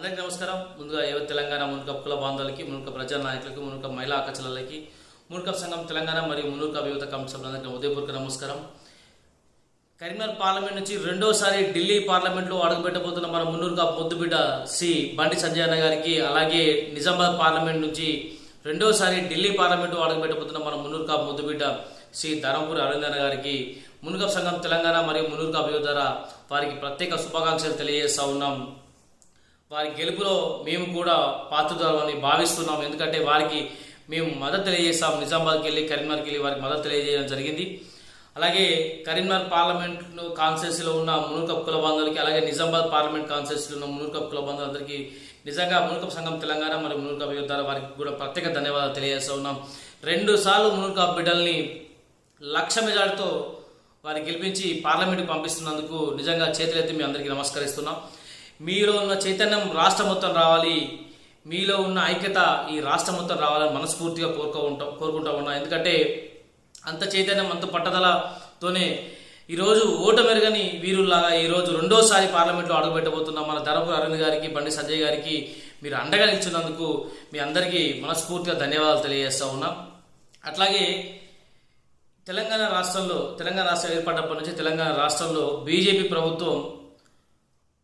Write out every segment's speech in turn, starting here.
అందరికీ నమస్కారం. ముందుగా తెలంగాణ మునుకప్ కుల బాంధవులకి, మునుకప్ ప్రజా నాయకులకు, మునుకప్ మహిళా అక్కచెల్లెలకి, మునుకప్ సంఘం తెలంగాణ మరియు మునుకప్ యువత కమిటీ సభ్యులందరికీ ఉదయపూర్వక నమస్కారం. కరీంనగర్ పార్లమెంట్ నుంచి రెండోసారి ఢిల్లీ పార్లమెంట్లో అడుగుపెట్టబోతున్న మన మునుకప్ ముద్దుబిడ్డ శ్రీ బండి సంజయ్ అన్న గారికి, అలాగే నిజామాబాద్ పార్లమెంట్ నుంచి రెండోసారి ఢిల్లీ పార్లమెంటు అడుగుపెట్టబోతున్న మన మునుకప్ ముద్దుబిడ్డ శ్రీ ధర్మపురి అరవింద్ అన్న గారికి మునుకప్ సంఘం తెలంగాణ మరియు మునుకప్ యువత ద్వారా వారికి ప్రత్యేక శుభాకాంక్షలు తెలియజేస్తా ఉన్నాం. వారి గెలుపులో మేము కూడా పాత్రదారులని భావిస్తున్నాం. ఎందుకంటే వారికి మేము మద్దతు తెలియజేస్తాం. నిజామాబాద్కి వెళ్ళి కరీంనగర్కి వెళ్ళి వారికి మద్దతు తెలియజేయడం జరిగింది. అలాగే కరీంనగర్ పార్లమెంట్ కాన్స్టిట్యూన్సీలో ఉన్న మునుకప్ కుల బాంధవులకి, అలాగే నిజామాబాద్ పార్లమెంట్ కాన్స్టిట్యూన్సీలో ఉన్న మునుకప్ కుల బాంధవులందరికీ నిజంగా మునుకప్ సంఘం తెలంగాణ మరియు మునుకప్ యువత ద్వారా వారికి కూడా ప్రత్యేక ధన్యవాదాలు తెలియజేస్తూ ఉన్నాం. 2 సార్లు మునుకప్ బిడ్డల్ని 1,00,000 మెజార్టీతో వారికి గెలిపించి పార్లమెంట్కి పంపిస్తున్నందుకు నిజంగా చేతులెత్తి మీ అందరికీ నమస్కరిస్తున్నాం. మీలో ఉన్న చైతన్యం రాష్ట్రం మొత్తం రావాలి, మీలో ఉన్న ఐక్యత ఈ రాష్ట్రం మొత్తం రావాలని మనస్ఫూర్తిగా కోరుకుంటా ఉన్నా. ఎందుకంటే అంత చైతన్యం, అంత పట్టుదలతోనే ఈరోజు ఓటమెరుగని వీరుల్లాగా ఈరోజు రెండోసారి పార్లమెంట్లో అడుగుపెట్టబోతున్న మన ధర్మపురి అరవింద్ గారికి, బండి సంజయ్ గారికి మీరు అండగా నిలిచినందుకు మీ అందరికీ మనస్ఫూర్తిగా ధన్యవాదాలు తెలియజేస్తూ ఉన్నాం. అట్లాగే తెలంగాణ రాష్ట్రం ఏర్పడినప్పటి నుంచి తెలంగాణ రాష్ట్రంలో బీజేపీ ప్రభుత్వం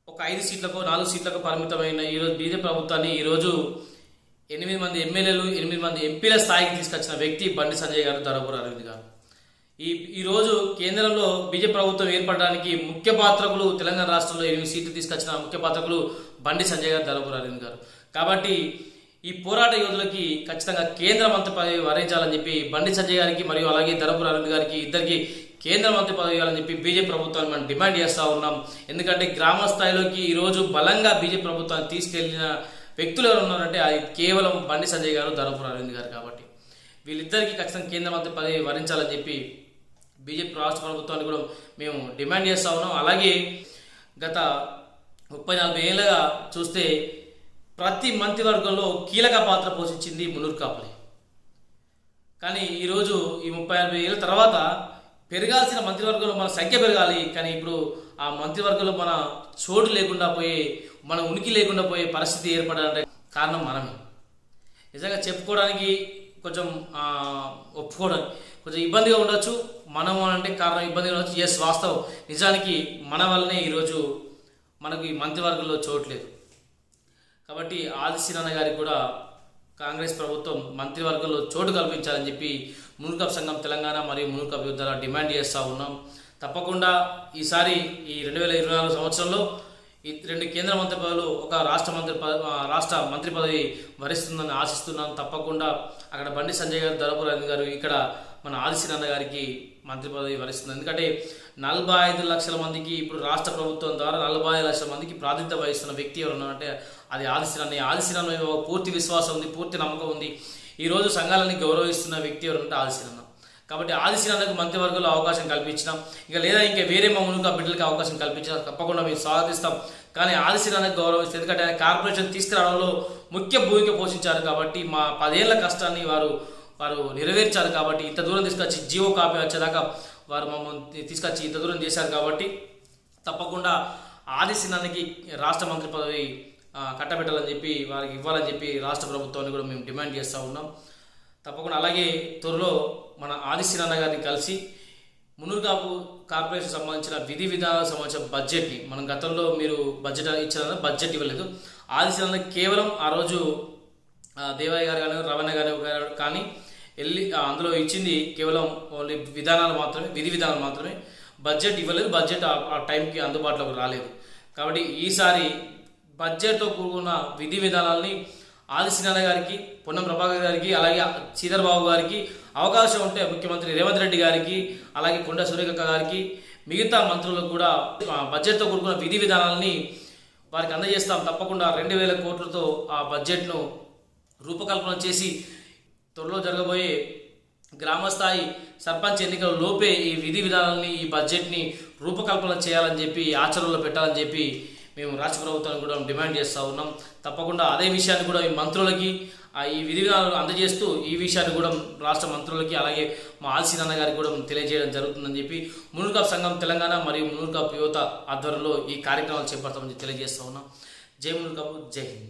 ఒక 5 సీట్లకు 4 సీట్లకు పరిమితమైన ఈరోజు బీజేపీ ప్రభుత్వాన్ని ఈరోజు 8 మంది ఎమ్మెల్యేలు, 8 మంది ఎంపీల స్థాయికి తీసుకొచ్చిన వ్యక్తి బండి సంజయ్ గారు, ధర్మపురి అరవింద్ గారు. ఈరోజు కేంద్రంలో బీజేపీ ప్రభుత్వం ఏర్పడడానికి ముఖ్య పాత్రకులు, తెలంగాణ రాష్ట్రంలో 8 సీట్లు తీసుకొచ్చిన ముఖ్య పాత్రకులు బండి సంజయ్ గారు, ధర్మపురి అరవింద్ గారు. కాబట్టి ఈ పోరాట యోధులకి ఖచ్చితంగా కేంద్ర మంత్రి పదవి వరించాలని చెప్పి బండి సంజయ్ గారికి మరియు అలాగే ధర్మపురి అరవింద్ గారికి ఇద్దరికి కేంద్ర మంత్రి పదవి ఇవ్వాలని చెప్పి బీజేపీ ప్రభుత్వాన్ని మనం డిమాండ్ చేస్తూ ఉన్నాం. ఎందుకంటే గ్రామ స్థాయిలోకి ఈరోజు బలంగా బీజేపీ ప్రభుత్వాన్ని తీసుకెళ్లిన వ్యక్తులు ఎవరు ఉన్నారంటే అది కేవలం బండి సంజయ్ గారు, ధర్మపురి అరవింద్ గారు. కాబట్టి వీళ్ళిద్దరికీ ఖచ్చితంగా కేంద్ర మంత్రి పదవి వరించాలని చెప్పి బీజేపీ రాష్ట్ర ప్రభుత్వాన్ని కూడా మేము డిమాండ్ చేస్తూ ఉన్నాం. అలాగే గత 30-40 ఏళ్ళగా చూస్తే ప్రతి మంత్రివర్గంలో కీలక పాత్ర పోషించింది మునుకప్లే. కానీ ఈరోజు ఈ 30-40 ఏళ్ళ తర్వాత పెరగాల్సిన మంత్రివర్గంలో మన సంఖ్య పెరగాలి, కానీ ఇప్పుడు ఆ మంత్రివర్గంలో మన చోటు లేకుండా పోయే, మన ఉనికి లేకుండా పోయే పరిస్థితి ఏర్పడాలంటే కారణం మనమే. నిజంగా చెప్పుకోవడానికి కొంచెం ఒప్పుకోవడానికి కొంచెం ఇబ్బందిగా ఉండొచ్చు. మనం అంటే కారణం ఇబ్బందిగా ఉండొచ్చు. ఎస్, వాస్తవం. నిజానికి మన వల్లనే ఈరోజు మనకు ఈ మంత్రివర్గంలో చోటు లేదు. కాబట్టి ఆదిశీనన్న గారికి కూడా కాంగ్రెస్ ప్రభుత్వం మంత్రివర్గంలో చోటు కల్పించాలని చెప్పి మునుకప్ సంఘం తెలంగాణ మరియు మునుకప్ యువత ద్వారా డిమాండ్ చేస్తూ ఉన్నాం. తప్పకుండా ఈసారి ఈ 2024 సంవత్సరంలో ఈ 2 కేంద్ర మంత్రి పదవులు, ఒక రాష్ట్ర మంత్రి పదవి వరిస్తుందని ఆశిస్తున్నాం. తప్పకుండా అక్కడ బండి సంజయ్ గారు, ధర్మపురి అరవింద్ గారు, ఇక్కడ మన ఆదిశీనన్న గారికి మంత్రి పదవి వరిస్తుంది. ఎందుకంటే 45 లక్షల మందికి ఇప్పుడు రాష్ట్ర ప్రభుత్వం ద్వారా 45 లక్షల మందికి ప్రాతినిధ్యం వహిస్తున్న వ్యక్తి ఎవరు ఉన్నారంటే అది ఆదిశీనన్న. ఆదిశీనన్న పూర్తి విశ్వాసం ఉంది, పూర్తి నమ్మకం ఉంది. ఈరోజు సంఘాలని గౌరవిస్తున్న వ్యక్తి ఎవరంటే ఆదిశీనన్న. కాబట్టి ఆదిశీనన్నకు మంత్రివర్గంలో అవకాశం కల్పించినాం. లేదా ఇంకా వేరే మా మునుకప్ బిడ్డలకి అవకాశం కల్పించినా తప్పకుండా మేము స్వాగతిస్తాం. కానీ ఆదిశీనన్నకు గౌరవిస్తాం. ఎందుకంటే ఆయన కార్పొరేషన్ తీసుకురావడంలో ముఖ్య భూమిక పోషించారు. కాబట్టి మా 10 ఏళ్ల కష్టాన్ని వారు నెరవేర్చారు. కాబట్టి ఇంత దూరం తీసుకొచ్చి జీవో కాపీ వచ్చేదాకా వారు మమ్మల్ని తీసుకొచ్చి ఇంత దూరం చేశారు. కాబట్టి తప్పకుండా ఆదిశీనన్నకి రాష్ట్ర మంత్రి పదవి కట్టబెట్టాలని చెప్పి, వారికి ఇవ్వాలని చెప్పి రాష్ట్ర ప్రభుత్వాన్ని కూడా మేము డిమాండ్ చేస్తూ ఉన్నాం. తప్పకుండా అలాగే త్వరలో మన ఆదిశీనన్న గారిని కలిసి మునుకప్ కార్పొరేషన్ సంబంధించిన విధి విధానాలకు సంబంధించిన బడ్జెట్ని, మనం గతంలో మీరు బడ్జెట్ ఇచ్చిన బడ్జెట్ ఇవ్వలేదు. ఆదిశీనన్న కేవలం ఆ రోజు దేవయ్య గారు కానీ రవణ గారు కానీ వెళ్ళి అందులో ఇచ్చింది కేవలం ఓన్లీ విధానాలు మాత్రమే, విధి విధానాలు మాత్రమే. బడ్జెట్ ఇవ్వలేదు. బడ్జెట్ ఆ టైంకి అందుబాటులోకి రాలేదు. కాబట్టి ఈసారి బడ్జెట్తో కూడుకున్న విధి విధానాలని ఆదిశీనన్న గారికి, పొన్నం ప్రభాకర్ గారికి, అలాగే శ్రీధర్ బాబు గారికి అవకాశం ఉంటే ముఖ్యమంత్రి రేవంత్ రెడ్డి గారికి, అలాగే కొండ సురేఖ గారికి, మిగతా మంత్రులకు కూడా బడ్జెట్తో కూడుకున్న విధి విధానాలని వారికి అందజేస్తాం. తప్పకుండా 2,000 కోట్లతో ఆ బడ్జెట్ను రూపకల్పన చేసి త్వరలో జరగబోయే గ్రామస్థాయి సర్పంచ్ ఎన్నికల లోపే ఈ విధి విధానాలని, ఈ బడ్జెట్ని రూపకల్పన చేయాలని చెప్పి, ఆచరణలో పెట్టాలని చెప్పి మేము రాష్ట్ర ప్రభుత్వాన్ని కూడా డిమాండ్ చేస్తూ ఉన్నాం. తప్పకుండా అదే విషయాన్ని కూడా ఈ మంత్రులకి ఈ విధి విధానాలు అందజేస్తూ ఈ విషయాన్ని కూడా రాష్ట్ర మంత్రులకి, అలాగే మా ఆదిశీనన్న గారికి కూడా తెలియజేయడం జరుగుతుందని చెప్పి మునుకప్ సంఘం తెలంగాణ మరియు మునుకప్ యువత ఆధ్వర్యంలో ఈ కార్యక్రమాలు చేపడతామని తెలియజేస్తూ ఉన్నాం. జై మునుకపు, జై హింద్.